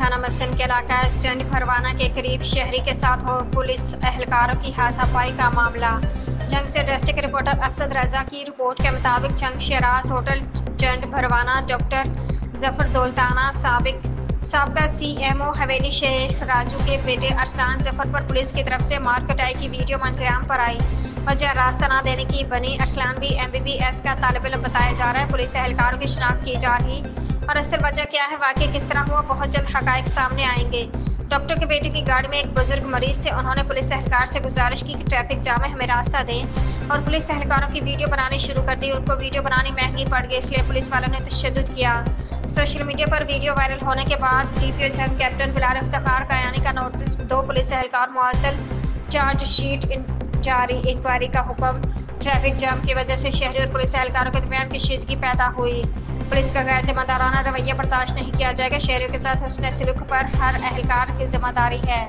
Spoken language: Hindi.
थाना मसन के इलाका जंड भरवाना के करीब शहरी के साथ हो पुलिस एहलकारों की हाथापाई का मामला। जंग से डिस्ट्रिक्ट रिपोर्टर असद रजा की रिपोर्ट के मुताबिक जंग शराज होटल जंड भरवाना डॉक्टर जफर दौलताना साबका सीएमओ हवेली शेख राजू के बेटे अरसलान जफर पर पुलिस की तरफ से मार कटाई की वीडियो मंजराम पर आई। वजह रास्ता न देने की बनी। अरसलान भी MBBS का तालिब इल्म बताया जा रहा है। पुलिस एहलकारों की शिनाख्त की जा रही और असल वजह क्या है, वाकई किस तरह हुआ, बहुत जल्द हकायक सामने आएंगे। डॉक्टर के बेटे की गाड़ी में एक बुजुर्ग मरीज थे। उन्होंने पुलिस एहलकार से गुजारिश की कि ट्रैफिक जाम है, हमें रास्ता दें, और पुलिस एहलकारों की वीडियो बनानी शुरू कर दी। उनको वीडियो बनानी महंगी पड़ गई, इसलिए पुलिस वालों ने तशद्दुद किया। सोशल मीडिया पर वीडियो वायरल होने के बाद DPO जंग कैप्टन बिलाल इफ्तिखार कायानी का नोटिस, 2 पुलिस एहलकार मुअत्तल, चार्जशीट जारी, इंक्वायरी का हुक्म। ट्रैफिक जाम की वजह से शहरी और पुलिस एहलकारों के दरमियान कशीदगी पैदा हुई। पुलिस का गैर जिम्मेदाराना रवैया बर्दाश्त नहीं किया जाएगा। शहरियों के साथ हुस्न सलूक पर हर एहलकार की जिम्मेदारी है।